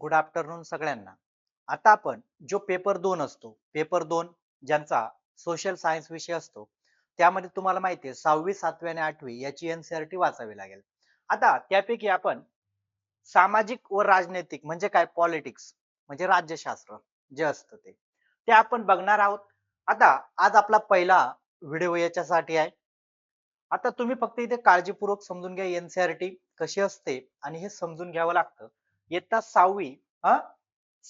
Good afternoon सगळ्यांना. आता आपण जो पेपर 2 असतो, पेपर 2 ज्यांचा सोशल सायन्स विषय असतो, त्यामध्ये तुम्हाला माहिती आहे 6वी, 7वी आणि 8वी याची एन-सी-ई-आर-टी वाचावी लागेल. आता त्यापैकी आपण सामाजिक व राजनैतिक म्हणजे काय पॉलिटिक्स म्हणजे राज्यशास्त्र जे असतं ते, ते आपण बघणार आहोत. आता आज आपला पहिला व्हिडिओ याच्यासाठी आहे. आता तुम्ही फक्त इथे काळजीपूर्वक समजून घ्या एन-सी-ई-आर-टी कशी असते आणि हे समजून घ्यावं लागतं. इयत्ता 6वी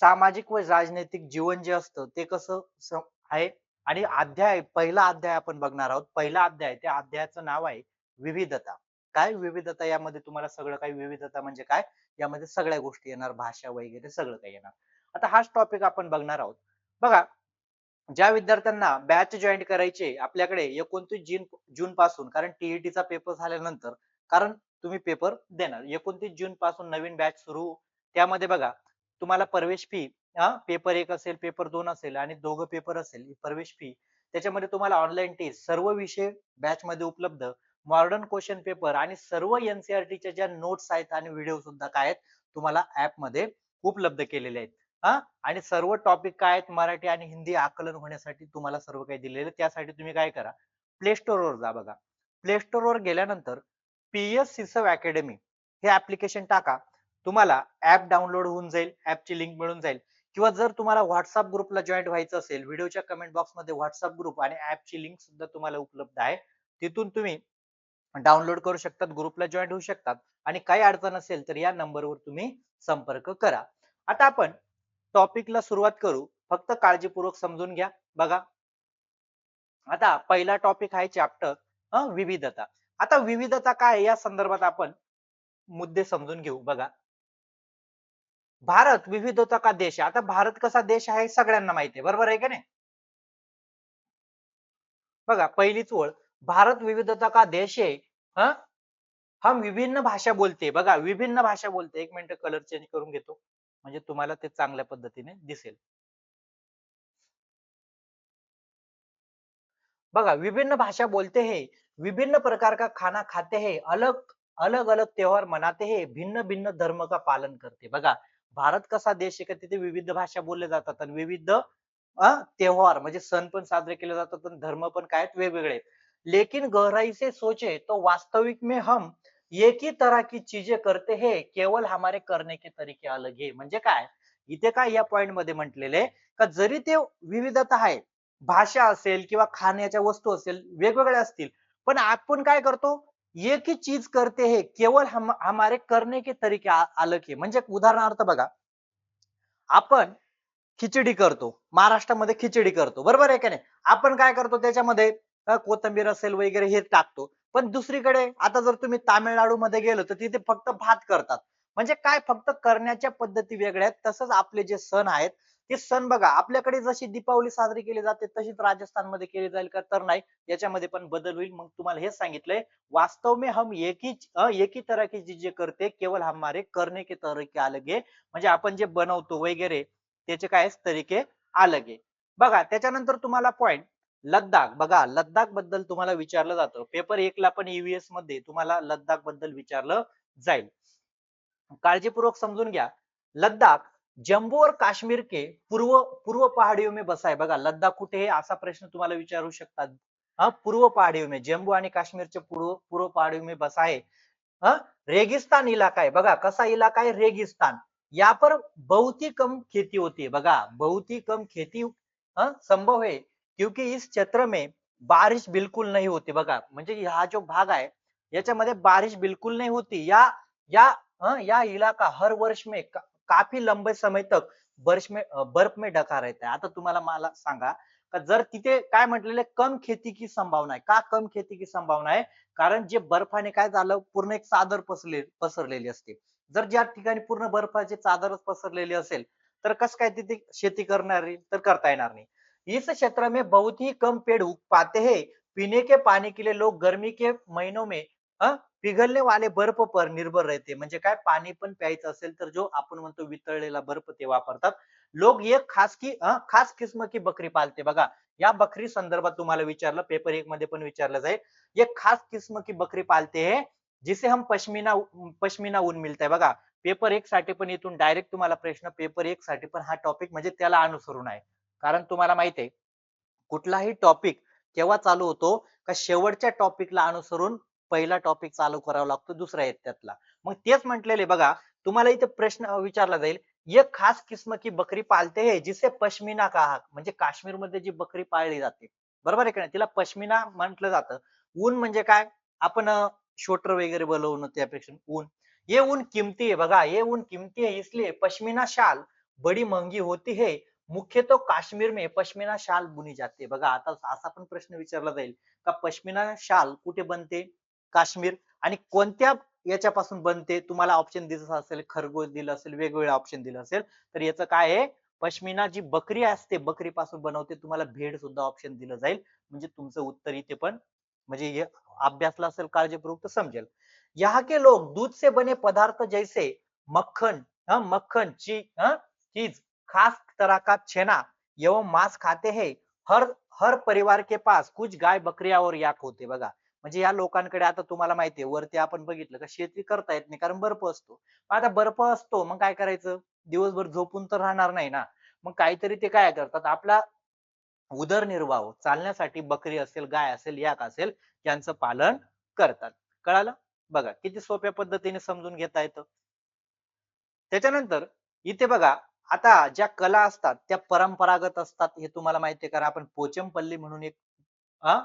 सामाजिक व राजनैतिक जीवन जे असतं ते कसं आहे आणि पहिला अध्याय आपण बघणार आहोत. पहिला अध्याय त्या अध्यायाचं नाव आहे विविधता. काय विविधता यामध्ये तुम्हाला सगळं काही विविधता म्हणजे काय? यामध्ये सगळ्या गोष्टी येणार, भाषा वगैरे सगळं काही येणार. आता हाच टॉपिक आपण बघणार आहोत. बघा, ज्या विद्यार्थ्यांना बॅच जॉईन करायचे आपल्याकडे 29 जून पासून, कारण टीईटीचा पेपर झाल्यानंतर, कारण तुम्ही पेपर देणार 29 जून पासून नवीन बॅच सुरू. त्यामध्ये बघा तुम्हाला प्रवेश फी, पेपर 1 असेल, पेपर 2 असेल आणि दोघं पेपर असेल, प्रवेश फी. त्याच्यामध्ये तुम्हाला ऑनलाईन टेस्ट सर्व विषय बॅच मध्ये उपलब्ध, मॉडर्न क्वेश्चन पेपर आणि सर्व एनसीईआरटीच्या ज्या नोट्स आहेत आणि व्हिडिओ सुद्धा काय आहेत तुम्हाला ऍप मध्ये उपलब्ध केलेले आहेत. आणि सर्व टॉपिक काय आहेत मराठी आणि हिंदी आकलन होण्यासाठी तुम्हाला सर्व काही दिलेलं. त्यासाठी तुम्ही काय करा, प्ले स्टोर वर जा. बघा, प्ले स्टोर वर गेल्यानंतर पीएस सिसव अकॅडमी हे ऍप्लिकेशन टाका. तुम्हाला ऍप डाउनलोड होऊन जाईल, ऍपची लिंक मिळून जाईल. किंवा जर तुम्हाला व्हॉट्सअप ग्रुपला जॉईन व्हायचं असेल, व्हिडिओच्या कमेंट बॉक्स मध्ये व्हॉट्सअप ग्रुप आणि ऍपची लिंक सुद्धा तुम्हाला उपलब्ध आहे. तिथून तुम्ही डाउनलोड करू शकतात, ग्रुपला जॉईन होऊ शकतात आणि काही अडचण असेल तर या नंबरवर तुम्ही संपर्क करा. आता आपण टॉपिकला सुरुवात करू. फक्त काळजीपूर्वक समजून घ्या. बघा, आता पहिला टॉपिक आहे चॅप्टर विविधता. आता विविधता काय या संदर्भात आपण मुद्दे समजून घेऊ. बघा, भारत विविधता का देश आहे. आता भारत कसा देश आहे सगळ्यांना माहिती आहे, बरोबर आहे का नाही? बघा, पहिलीच ओळ, भारत विविधता का देश आहे. हा हम विभिन्न भाषा बोलते. बघा, विभिन्न भाषा बोलते. एक मिनिट कलर चेंज करून घेतो म्हणजे तुम्हाला ते चांगल्या पद्धतीने दिसेल. बघा, विभिन्न भाषा बोलते हैं, विभिन्न प्रकार का खाना खाते हैं, अलग अलग अलग त्योहार मनाते हैं, भिन्न भिन्न धर्म का पालन करते. बघा, भारत कसा देश आहे का तिथे विविध भाषा बोलल्या जातात आणि विविध त्योहार म्हणजे सण पण साजरे केले जातात आणि धर्म पण काय आहेत वेगवेगळे आहेत. लेकिन गहराई से सोचे तो वास्तविक में हम एक ही तरह की चीजें करते हैं, केवल हमारे करने के तरीके अलग है. म्हणजे काय, इथे काय या पॉइंट मध्ये म्हटलेले का जरी ते विविधता आहे, भाषा असेल किंवा खाण्याच्या वस्तू असेल वेगवेगळ्या असतील, पण आपण काय करतो, एक ही चीज करते है, केवल हम हमारे करने के तरीके अलग है. म्हणजे उदाहरणार्थ बघा, आपण खिचडी करतो, महाराष्ट्रामध्ये खिचडी करतो, बरोबर आहे का नाही? आपण काय करतो त्याच्यामध्ये कोथिंबीर असेल वगैरे हे टाकतो. पण दुसरीकडे आता जर तुम्ही तामिळनाडूमध्ये गेलो तर तिथे फक्त भात करतात. म्हणजे काय, फक्त करण्याच्या पद्धती वेगळ्या आहेत. तसंच आपले जे सण आहेत ते सण बघा, आपल्याकडे जशी दीपावली साजरी केली जाते तशीच राजस्थानमध्ये केली जाईल का, तर नाही, याच्यामध्ये पण बदल होईल. मग तुम्हाला हेच सांगितलंय, वास्तव में हम एक ही तरह की चीजें करते, केवल हमारे करने के तरीके अलग है. म्हणजे आपण जे बनवतो वगैरे त्याचे काय तरीके अलग आहे. बघा, त्याच्यानंतर तुम्हाला पॉइंट लद्दाख. बघा, लद्दाख बद्दल तुम्हाला विचारलं जातं, पेपर 1 ला पण ईव्हीएस मध्ये तुम्हाला लद्दाख बद्दल विचारलं जाईल. काळजीपूर्वक समजून घ्या. लद्दाख जम्मू और काश्मीर के पूर्व पूर्व पहाड़ियों में बसा है. बघा, लद्दाख कुठे आहे असा प्रश्न तुम्हाला विचारू शकतात. पूर्व पहाड़ियों में, जम्मू आणि काश्मीरच्या पूर्व पूर्व पहाड़ियों में बसा है. रेगिस्तान इलाका है. बघा, कसा इलाका है, रेगिस्तान. यहाँ पर बहुत ही कम खेती होती है. बघा, बहुत ही कम खेती संभव है क्योंकि इस क्षेत्र में बारिश बिल्कुल नहीं होती. बघा, म्हणजे हा जो भाग आहे याच्यामध्ये बारिश बिल्कुल नहीं होती. या या इलाका हर वर्ष में काफी लंबे समय तक बर्फ में ढका रहता है. आता तुम्हाला मला सांगा का जर तिथे काय म्हटलेलं आहे, कम खेती की संभावना आहे. का कम खेती की संभावना आहे? कारण जे बर्फाने काय झालं, पूर्ण एक चादर पसरलेली असते. जर ज्या ठिकाणी पूर्ण बर्फाची चादरच पसरलेली असेल तर कसं काय तिथे शेती करणार, तर करता येणार नाही. इस क्षेत्र में बहुत ही कम पेड़ उग पाते हैं. पीने के पानी के लिए लोग गर्मी के महीनों में पिघलने वाले बर्फ पर निर्भर रहते. म्हणजे काय, पाणी पण प्यायचं असेल तर जो आपण म्हणतो वितळलेला बर्फ ते वापरतात. लोग एक खास किस्म की बकरी पालते. बघा, या बकरी संदर्भात तुम्हाला विचारलं, पेपर 1 मध्ये पण विचारलं जाईल. ये खास किस्म की बकरी पालते हैं जिसे हम पश्मीना पश्मीना ऊन मिलता है. बघा, पेपर 1 साठी पण इथून डायरेक्ट तुम्हाला प्रश्न पेपर 1 साठी पण हा टॉपिक म्हणजे त्याला अनुसरून आहे. कारण तुम्हाला माहिती आहे कुठलाही टॉपिक केव्हा चालू होतो का शेवटच्या टॉपिकला अनुसरून पहिला टॉपिक चालू करावा लागतो दुसऱ्या इयत्तेतला. मग तेच म्हटलेले बघा तुम्हाला इथे प्रश्न विचारला जाईल ये खास किस्म की बकरी पालते हैं जिसे पश्मीना कहा म्हणजे काश्मीरमध्ये जी बकरी पाळली जाते. बरोबर आहे का नाही? तिला पश्मीना म्हटलं जातं. ऊन म्हणजे काय? आपण स्वेटर वगैरे बनवणं त्यापेक्षा ऊन. ये ऊन कीमती है बघा ये ऊन कीमती है इसलिए पश्मीना शाल बड़ी महंगी होती है मुख्य तो काश्मीर में पश्मीना शाल बुनी जाते बघा आता असा पण प्रश्न विचारला जाईल का पश्मीना शाल कुठे बनते काश्मीर आणि कोणत्या याच्यापासून बनते तुम्हाला ऑप्शन दिसत असेल खरगोश दिलं असेल वेगवेगळे ऑप्शन दिलं असेल तर याचं काय आहे पश्मीना जी बकरी असते बकरीपासून बनवते तुम्हाला भेड सुद्धा ऑप्शन दिलं जाईल म्हणजे तुमचं उत्तर इथे पण म्हणजे हे अभ्यासला असेल काळजीपूर्वक तर समजेल यहाँ के लोग दूध से बने पदार्थ जैसे मक्खन मक्खन चीज खास तरह का छेना एवं मांस खाते हैं हर हर परिवार के पास कुछ गाय बकरिया और याक होते बघा म्हणजे या लोकांकडे आता तुम्हाला माहिती आहे वरती आपण बघितलं का शेती करता येत नाही कारण बर्फ असतो आता बर्फ असतो मग काय करायचं दिवसभर झोपून तर राहणार नाही ना मग काहीतरी ते काय करतात आपला उदरनिर्वाह चालण्यासाठी बकरी असेल गाय असेल याक असेल यांचं पालन करतात कळालं बघा किती सोप्या पद्धतीने समजून घेता येतं त्याच्यानंतर इथे बघा आता ज्या कला असतात त्या परंपरागत असतात हे तुम्हाला माहिती आहे कारण आपण पोचमपल्ली म्हणून एक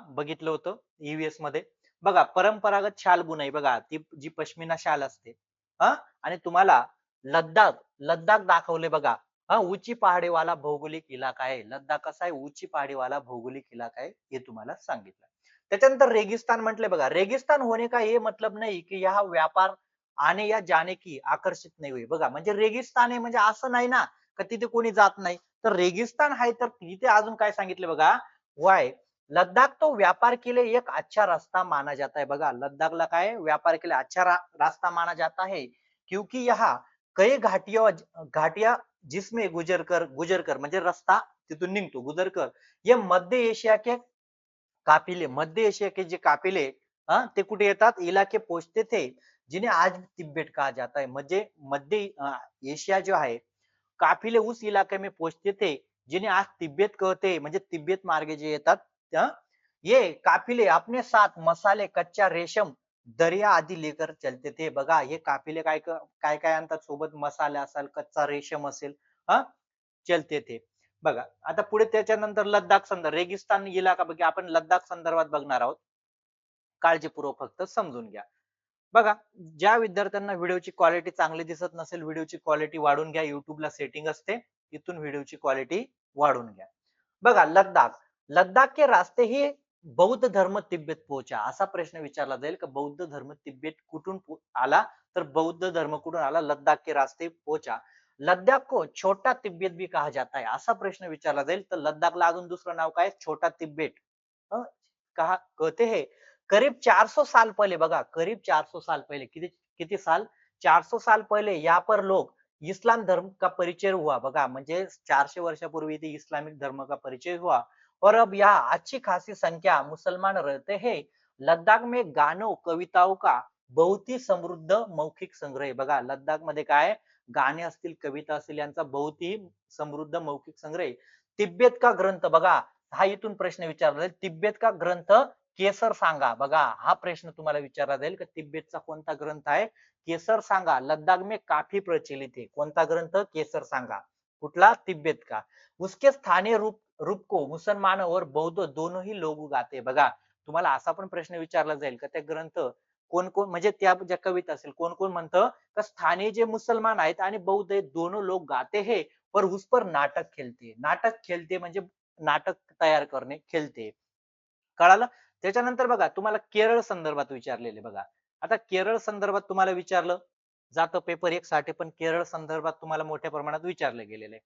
बघितलं होतं ईव्हीएस मध्ये बघा परंपरागत शाल बुनाई बघा ती जी पश्मिना शाल असते आणि तुम्हाला लद्दाख लद्दाख दाखवले बघा उंची पहाडीवाला भौगोलिक इलाका आहे लद्दाख कसा आहे उंची पहाडीवाला भौगोलिक इलाका आहे हे तुम्हाला सांगितलं त्याच्यानंतर रेगिस्तान म्हटले बघा रेगिस्तान होने का ये मतलब नहीं की यहा व्यापार आने या जाने की आकर्षित नाही होईल बघा म्हणजे रेगिस्तान आहे म्हणजे असं नाही ना का तिथे कोणी जात नाही तर रेगिस्तान आहे तर तिथे अजून काय सांगितलं बघा वाय लद्दाख तो व्यापार के लिए एक अच्छा रास्ता माना जाता है बघा लद्दाखला काय व्यापार के लिए अच्छा रास्ता माना जाता है क्योंकि यहाँ कई घाटिया जिसमें गुजर कर म्हणजे रस्ता तिथून निघतो गुजर कर ये मध्य एशिया के काफिले मध्य एशिया के जे काफिले ते कुठे येतात इलाके पोहोचते थे जिन्हें आज तिब्बत कहा जाता है म्हणजे मध्य एशिया जो आहे काफिले उस इलाके में पहुंचते थे जिन्हें आज तिब्बत कहते म्हणजे तिब्बत मार्गे जे येतात ये काफिले अपने साथ मसाले कच्चा रेशम दर्या आदि लेकर चलते थे बघा हे काफिले काय काय काय आणतात सोबत मसाले असेल कच्चा रेशम असेल हा चलते थे बघा आता पुढे त्याच्यानंतर लद्दाख संदर्भ रेगिस्तान इलाका बघा आपण लद्दाख संदर्भात बघणार आहोत काळजीपूर्वक फक्त समजून घ्या बघा ज्या विद्यार्थ्यांना व्हिडिओची क्वालिटी चांगली दिसत नसेल व्हिडिओची क्वालिटी वाढून घ्या युट्यूबला सेटिंग असते तिथून व्हिडिओची क्वालिटी वाढून घ्या बघा लद्दाख लद्दाख के रास्ते ही बौद्ध धर्म तिब्बत पोहोचा असा प्रश्न विचारला जाईल की बौद्ध धर्म तिब्बत कुठून आला तर बौद्ध धर्म कुठून आला लद्दाख के रास्ते पोहोचा लद्दाख को छोटा तिब्बत भी कहा जाता है असा प्रश्न विचारला जाईल तर लद्दाखला अजून दुसरं नाव काय छोटा तिब्बत कहा कहते हैं करीब 400 साल पहले बघा करीब 400 साल पहले किती किती साल 400 साल पहले यहाँ पर लोग इस्लाम धर्म का परिचय हुआ बघा म्हणजे 400 वर्षापूर्वी इथे इस्लामिक धर्म का परिचय हुआ और अब यहाँ अच्छी खासी संख्या मुसलमान रहते हैं लद्दाख में गानों कविताओं का बहुत ही समृद्ध मौखिक संग्रह आहे बघा लद्दाख मध्ये काय गाणे असतील कविता असतील यांचा बहुत ही समृद्ध मौखिक संग्रह आहे तिब्बत का ग्रंथ बघा हा इथून प्रश्न विचारला जाईल तिब्बत का ग्रंथ केसर सांगा बघा हा प्रश्न तुम्हाला विचारला जाईल की तिब्बतचा कोणता ग्रंथ आहे केसर सांगा लद्दाख में काफी प्रचलित है कोणता ग्रंथ केसर सांगा कुठला तिब्बत का उसके स्थानीय रूप को मुसलमान और बौद्ध दोनों ही लोग गाते बघा तुम्हाला असा पण प्रश्न विचारला जाईल का ते ग्रंथ कोण कोण म्हणजे त्या ज्या कविता असेल कोण कोण म्हणतं का स्थानीय जे मुसलमान आहेत आणि बौद्ध आहेत दोनों लोग गाते हैं पर उस पर नाटक खेलते म्हणजे नाटक तयार करणे खेळते कळालं त्याच्यानंतर बघा तुम्हाला केरळ संदर्भात विचारलेले बघा आता केरळ संदर्भात तुम्हाला विचारलं जातं पेपर 1 साठी पण केरळ संदर्भात तुम्हाला मोठ्या प्रमाणात विचारले गेलेले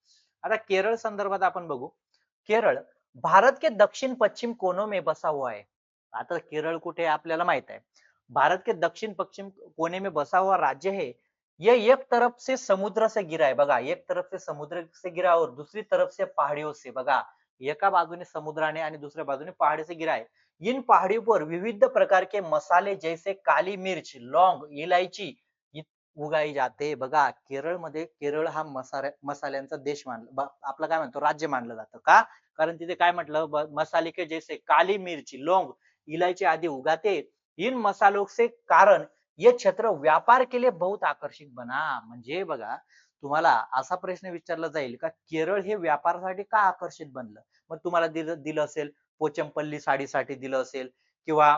आता केरळ संदर्भात आपण बघू केरळ भारत के दक्षिण पश्चिम कोनों में बसा हुआ है आता केरळ कुठे आपल्याला माहित आहे भारत के दक्षिण पश्चिम कोने में बसा हुआ राज्य है ये एक तरफ से समुद्र से गिरा है बघा एक तरफ से समुद्र से गिरा और दूसरी तरफ से पहाड़ियों से बघा एका बाजूने समुद्राने आणि दुसऱ्या बाजूने पहाड़ी से गिरा है इन पहाड़ियों पर विविध प्रकार के मसाले जैसे काली मिर्च लौंग इलायची उगाई जाते. बघा केरळमध्ये केरळ हा मसाल्यांचा देश आपलं काय म्हणतो राज्य मानलं जातं. का? कारण तिथे काय म्हटलं मसाले के जैसे काली मिर्ची, लौंग, इलायची आदि उगाते. इन मसालों से कारण ये क्षेत्र व्यापार के लिए बहुत आकर्षित बना. म्हणजे बघा तुम्हाला असा प्रश्न विचारला जाईल का केरळ हे व्यापारासाठी का आकर्षित बनलं? मग तुम्हाला दिलं दिलं असेल पोचमपल्ली साडीसाठी दिलं असेल किंवा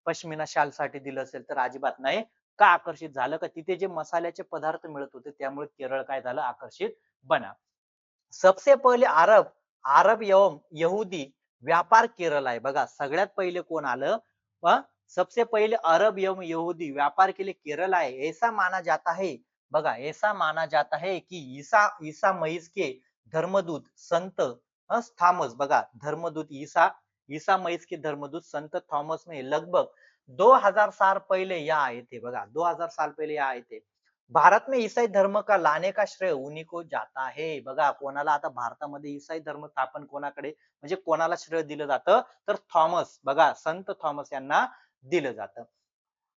पश्मिना शालसाठी दिलं असेल तर अजिबात नाही. का आकर्षित झालं का तिथे जे मसाल्याचे पदार्थ मिळत होते त्यामुळे केरळ काय झालं आकर्षित बना. सबसे पहिले अरब अरब एवं यहुदी व्यापार केरळ आहे बघा सगळ्यात पहिले कोण आलं सबसे पहिले अरब एवं यहुदी व्यापार के लिए केरल आए ऐसा माना जाता है बघा ऐसा माना जाता है कि ईसा ईसा मसीह के धर्मदूत संत थॉमस बघा धर्मदूत ईसा ईसा मसीह के धर्मदूत संत थॉमस ने लगभग 2000 साल पहले यहाँ आए थे बघा 2000 साल पहले यहाँ आए थे भारत में ईसाई धर्म का लाने का श्रेय उन्हीं को जाता है बघा कोणाला आता भारतामध्ये ईसाई धर्म स्थापन कोणाकडे म्हणजे कोणाला श्रेय दिलं जातं तर थॉमस बघा संत थॉमस यांना दिलं जातं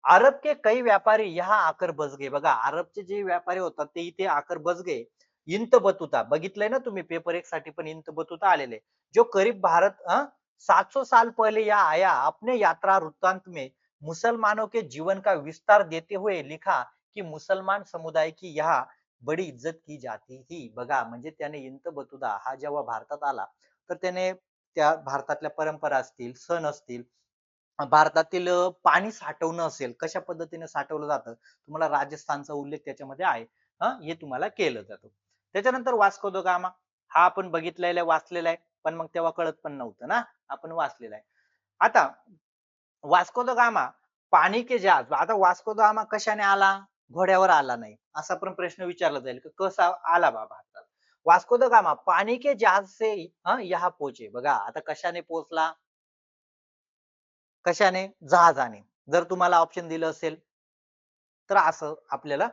अरब के कई व्यापारी यहाँ आकर बस गए बघा अरबचे जे व्यापारी होतात ते इथे आकर बस गए इंत बतुता बघितलंय ना तुम्ही पेपर एक साठी पण इंत बतुता आलेले जो करीब भारत 700 साल पहले यहाँ आया अपने यात्रा वृत्तांत में मुसलमानों के जीवन का विस्तार देते हुए लिखा की मुसलमान समुदाय की यहाँ बडी इज्जत की जाती थी बघा म्हणजे त्याने इंत बतुता हा जेव्हा भारतात आला तर त्याने त्या भारतातल्या परंपरा असतील सण असतील भारतातील पाणी साठवणं असेल कशा पद्धतीने साठवलं जातं तुम्हाला राजस्थानचा उल्लेख त्याच्यामध्ये आहे हे तुम्हाला केलं जातं त्याच्यानंतर वास्को द गामा हा आपण बघितलेला वाचलेला आहे पण मग तेव्हा कळत पण नव्हतं ना आपण वाचलेला आहे आता वास्को द गामा पाणी के जहाज आता वास्को द गामा कशाने आला घोड्यावर आला नाही असा पण प्रश्न विचारला जाईल की कसा आला बाबा भारतात वास्को द गामा पाणी के जहाज से यहाँ पोहोचे बघा आता कशाने पोहोचला कशाने जहाजाने जर तुम्हाला ऑप्शन दिलं असेल तर असं आपल्याला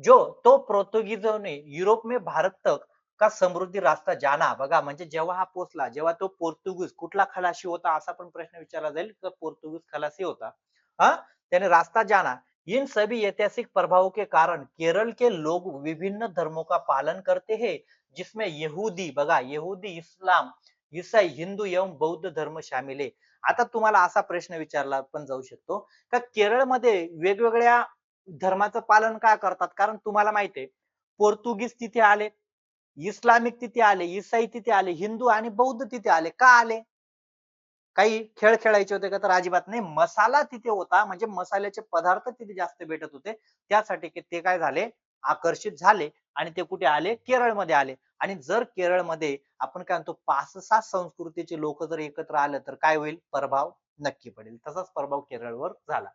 जो तो पोर्तुगीजों युरोप में भारत तक का समृद्धी रास्ता जाना बघा म्हणजे जेव्हा हा पोहोचला जेव्हा तो पोर्तुगीज कुठला खलाशी होता असा पण प्रश्न विचारला जाईल तर पोर्तुगीज खलासी होता हा त्याने रास्ता जाना इन सभी ऐतिहासिक प्रभावों के कारण केरल के लोग विभिन्न धर्मों का पालन करते हैं जिसमें यहूदी बघा यहूदी इस्लाम ईसाई हिंदू एवं बौद्ध धर्म शामिल है आता तुम्हाला असा प्रश्न विचारला पण जाऊ शकतो का केरळमध्ये वेगवेगळ्या धर्माचं पालन का करतात कारण तुम्हाला माहिती आहे पोर्तुगीज तिथे आले इस्लामिक तिथे आले ईसाई तिथे आले हिंदू आणि बौद्ध तिथे आले का आले काही खेळ खेळायचे होते का तर अजिबात नाही मसाला तिथे होता म्हणजे मसाल्याचे पदार्थ तिथे जास्त भेटत होते त्यासाठी ते काय झाले आकर्षित झाले आणि ते कुठे आले केरळमध्ये आले आणि जर केरळमध्ये आपण काय म्हणतो 5-6 संस्कृतीचे लोक जर एकत्र आले तर काय होईल प्रभाव नक्की पडेल तसाच प्रभाव केरळवर झाला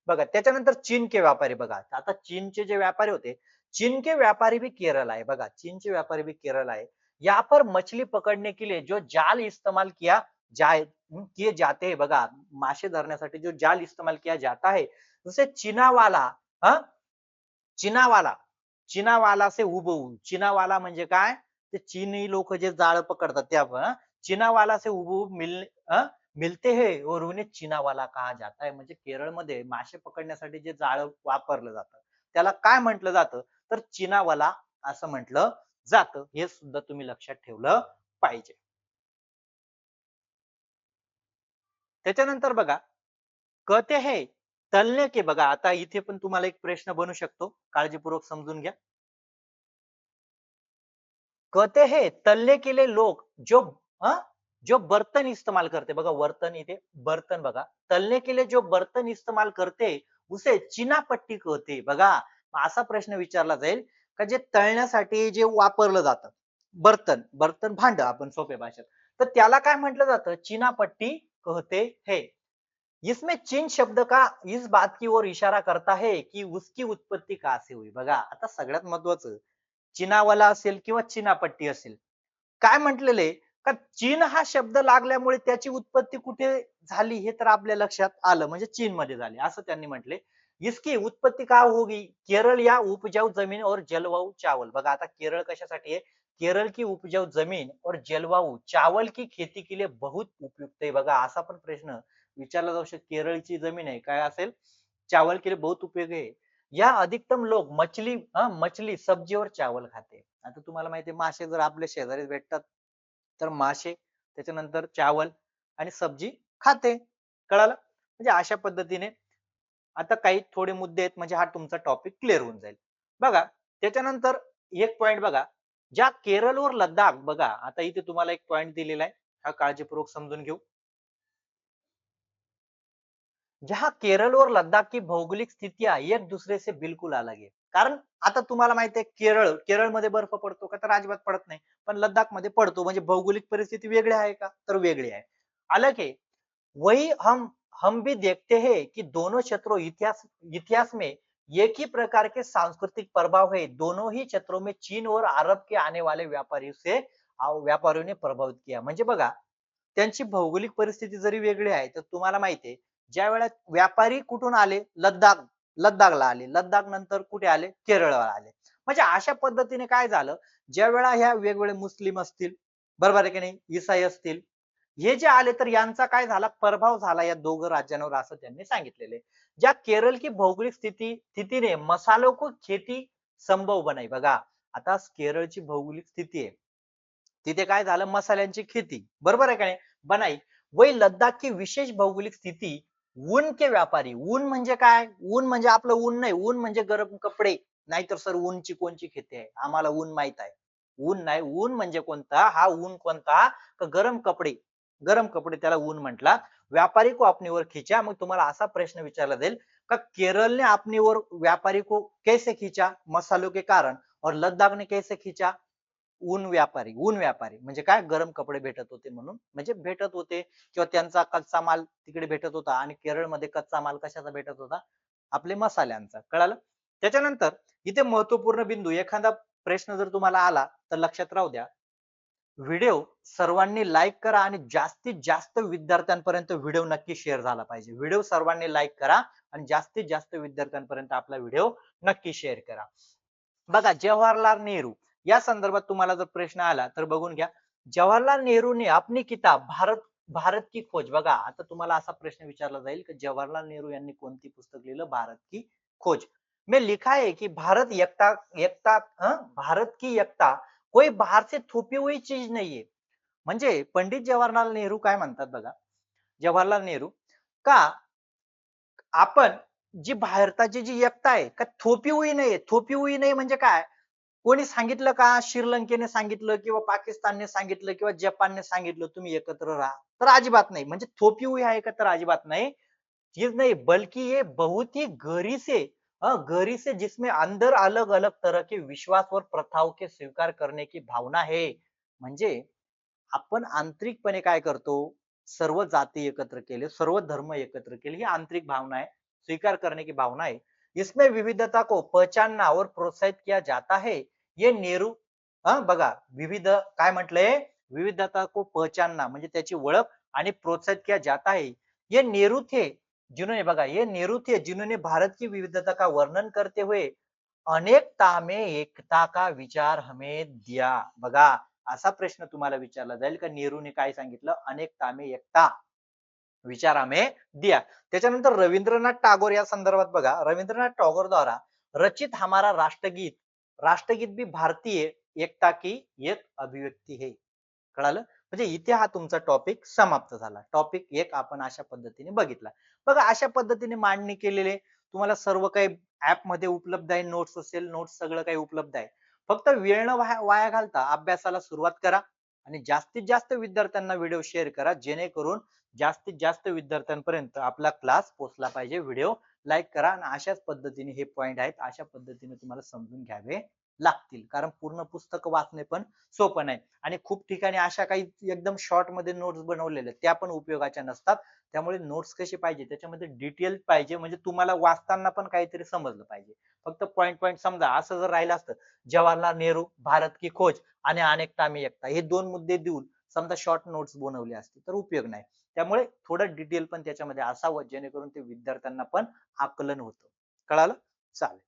बघा त्याच्यानंतर चीन के व्यापारी बघा आता चीनचे जे व्यापारी होते चीन के व्यापारी भी केरल आए बघा चीनचे व्यापारी भी केरल आए यहाँ पर मछली पकड़ने के लिए जो जाल इस्तेमाल किया जाए किए जाते हैं बघा मासे धरण्यासाठी जो जाल इस्तेमाल किया जाता है उसे चीनावाला हा चीनावाला चीनावाला से हुबहू चीनावाला म्हणजे काय ते चीनी लोक जे जाळ पकडतात त्या चीनावाला से हुबहू मिलते हैं और उन्हें चीनावाला कहा जाता है म्हणजे केरळमध्ये मासे पकडण्यासाठी जे जाळ वापरलं जातं त्याला काय म्हटलं जातं तर चीनावाला असं म्हटलं जातं हे सुद्धा तुम्ही लक्षात ठेवलं पाहिजे त्याच्यानंतर बघा कहते हैं तलने के बघा आता इथे पण तुम्हाला एक प्रश्न बनू शकतो काळजीपूर्वक समजून घ्या कहते हैं तलने के लिए लोग हाँ, जो बर्तन इस्तेमाल करते बघा वर्तन इथे बर्तन बघा तलने के लिए जो बर्तन इस्तेमाल करते उसे चीनापट्टी कहते बघा असा प्रश्न विचारला जाईल का जे तळण्यासाठी जे वापरलं जातं बर्तन बर्तन भांड आपण सोप्या भाषेत तर त्याला काय म्हटलं जातं चीनापट्टी कहते है इसमें चीन शब्द का इस बात की ओर इशारा करता है कि उसकी उत्पत्ती कहां से हुई बघा आता सगळ्यात महत्वाचं चीनावाला असेल किंवा चीनापट्टी असेल काय म्हटलेले का चीन हा शब्द लागल्यामुळे त्याची उत्पत्ती कुठे झाली हे तर आपल्या लक्षात आलं म्हणजे चीन मध्ये झाली असं त्यांनी म्हटले इसकी उत्पत्ति कहाँ होगी केरल या उपजाऊ जमीन और जलवायु चावल बघा आता केरळ कशासाठी आहे केरळ की उपजाऊ जमीन और जलवायु चावल की खेती के लिए बहुत उपयुक्त आहे बघा असा पण प्रश्न विचारला जाऊ शकतो केरळची जमीन आहे काय असेल चावल के लिए बहुत उपयोग है या अधिकतम लोक मछली सब्जी और चावल खाते. आता तुम्हाला माहिती आहे मासे जर आपल्या शेजारी भेटतात तर मासे त्याच्यानंतर चावल आणि सब्जी खाते. कळालं? म्हणजे अशा पद्धतीने आता काही थोडे मुद्दे आहेत म्हणजे हा तुमचा टॉपिक क्लिअर होऊन जाईल. बघा त्याच्यानंतर एक पॉइंट बघा, ज्या केरळ वर लडाख बघा आता इथे तुम्हाला एक पॉइंट दिलेला आहे. हा काळजीपूर्वक समजून घेऊ. जहाँ केरल और लद्दाख की भौगोलिक स्थितियां एक दूसरे से बिलकुल अलग है. कारण आता तुम्हाला माहिती आहे केरळमध्ये बर्फ पडतो का तर अजिबात पडत नाही. पण लद्दाखमध्ये पडतो म्हणजे भौगोलिक परिस्थिती वेगळी आहे का तर वेगळी आहे. अलग है. वही हम भी देखते हैं कि दोनों क्षेत्रों इतिहास इतिहास में एक ही प्रकार के सांस्कृतिक प्रभाव है. दोनों ही क्षेत्रों में चीन और अरब के आने वाले व्यापारियों ने प्रभावित किया. म्हणजे बघा त्यांची भौगोलिक परिस्थिती जरी वेगळी आहे तर तुम्हाला माहिती आहे ज्या वेळेला व्यापारी कुठून आले लद्दाखला आले लद्दाख नंतर कुठे आले केरळला आले. म्हणजे अशा पद्धतीने काय झालं ज्या वेळा ह्या वेगवेगळे मुस्लिम असतील बरोबर आहे की नाही ईसाई असतील हे जे आले तर यांचा काय झाला प्रभाव झाला या दोघं राज्यांवर असं त्यांनी सांगितलेले. ज्या केरळ की भौगोलिक स्थितीने मसालों को खेती संभव बनाई. बघा आता केरळची भौगोलिक स्थिती आहे तिथे काय झालं मसाल्यांची खेती बरोबर आहे का नाही बनाई. वही लद्दाख की विशेष भौगोलिक स्थिती ऊन के व्यापारी. ऊन म्हणजे काय ऊन म्हणजे आपलं ऊन नाही ऊन म्हणजे गरम कपडे नाहीतर सर ऊनची कोणची खेती आहे आम्हाला ऊन माहित आहे. ऊन नाही ऊन म्हणजे कोणता हा ऊन कोणता गरम कपडे गरम कपडे त्याला ऊन म्हटला. व्यापारी को अपनी ओर खींचा. मग तुम्हाला असा प्रश्न विचारला जाईल का केरळ ने अपनी ओर व्यापारी को कैसे खींचा मसालों के कारण और लद्दाख ने कैसे खींचा ऊन व्यापारी म्हणजे काय गरम कपडे भेटत होते म्हणून म्हणजे भेटत होते किंवा त्यांचा कच्चा माल तिकडे भेटत होता आणि केरळमध्ये कच्चा माल कशाचा भेटत होता आपले मसाल्यांचा. कळालं? त्याच्यानंतर इथे महत्वपूर्ण बिंदू एखादा प्रश्न जर तुम्हाला आला तर लक्षात राहू द्या. व्हिडिओ सर्वांनी लाईक करा आणि जास्तीत जास्त विद्यार्थ्यांपर्यंत व्हिडिओ नक्की शेअर झाला पाहिजे. व्हिडिओ सर्वांनी लाईक करा आणि जास्तीत जास्त विद्यार्थ्यांपर्यंत आपला व्हिडिओ नक्की शेअर करा. बघा जवाहरलाल नेहरू या संदर्भात तुम्हाला जर प्रश्न आला तर बघून घ्या. जवाहरलाल नेहरूने अपनी किताब भारत भारत की खोज. बघा आता तुम्हाला असा प्रश्न विचारला जाईल की जवाहरलाल नेहरू यांनी कोणती पुस्तक लिहिलं भारत की खोज में लिखा है कि भारत एकता एकता भारत की एकता कोई बाहर से थोपी हुई चीज नहीं है. म्हणजे पंडित जवाहरलाल नेहरू काय म्हणतात बघा जवाहरलाल नेहरू का आपण जी भारताची जी एकता आहे का थोपी हुई नाही थोपी हुई नाही म्हणजे काय कोणी सांगितलं का श्रीलंकेने सांगितलं किंवा पाकिस्तानने सांगितलं किंवा जपानने सांगितलं तुम्ही एकत्र राहा तर अजिबात नाही म्हणजे थोपी हुई आहे का तर अजिबात नाही चीज नहीं बल्कि ये बहुत ही गहरी से जिसमें अंदर अलग अलग तरह के विश्वास और प्रथाओं के स्वीकार करने की भावना है. म्हणजे आपण आंतरिकपणे काय करतो सर्व जाती एकत्र केले सर्व धर्म एकत्र केले ही आंतरिक भावना है स्वीकार करने की भावना है. इसमें विविधता को पहचानना और प्रोत्साहित किया जाता है. ये नेहरू बघा विविध काय म्हटलंय विविधता को पहचानना म्हणजे त्याची ओळख आणि प्रोत्साहित किया जाता है. ये नेहरू थे जिन्होंने बघा ये नेहरू थे जिन्होंने भारत की विविधता का वर्णन करते हुए अनेकता में एकता का विचार हमें दिया. बघा असा प्रश्न तुम्हाला विचारला जाईल का नेहरूने काय सांगितलं अनेकता में एकता विचार हमें दिया. त्याच्यानंतर रवींद्रनाथ टागोर या संदर्भात बघा रवींद्रनाथ टागोर द्वारा रचित हमारा राष्ट्रगीत राष्ट्रगीत भी भारतीय एकता की एक अभिव्यक्ती है. कळालं म्हणजे इथे हा तुमचा टॉपिक समाप्त झाला. टॉपिक एक आपण अशा पद्धतीने बघितला. बघा अशा पद्धतीने मांडणी केलेले तुम्हाला सर्व काही ऍप मध्ये उपलब्ध आहे नोट्स असेल नोट्स सगळं काही उपलब्ध आहे. फक्त वेळ न वाया घालता अभ्यासाला सुरुवात करा आणि जास्तीत जास्त विद्यार्थ्यांना व्हिडिओ शेअर करा जेणेकरून जास्तीत जास्त विद्यार्थ्यांपर्यंत आपला क्लास पोहोचला पाहिजे. व्हिडिओ लाईक करा आणि अशाच पद्धतीने हे पॉइंट आहेत अशा पद्धतीने तुम्हाला समजून घ्यावे लागतील कारण पूर्ण पुस्तक वाचणे पण सोपं नाही आणि खूप ठिकाणी अशा काही एकदम शॉर्ट मध्ये नोट्स बनवलेल्या त्या पण उपयोगाच्या नसतात. त्यामुळे नोट्स कशी पाहिजे त्याच्यामध्ये डिटेल पाहिजे म्हणजे तुम्हाला वाचताना पण काहीतरी समजलं पाहिजे. फक्त पॉइंट पॉइंट समजा असं जर राहिलं असतं जवाहरलाल नेहरू भारत की खोज आणि अनेकता में एकता हे दोन मुद्दे देऊन समजा शॉर्ट नोट्स बनवले असते तर उपयोग नाही. त्यामुळे थोडं डिटेल पण त्याच्यामध्ये असावं जेणेकरून ते विद्यार्थ्यांना पण आकलन होतं. कळालं? चालेल.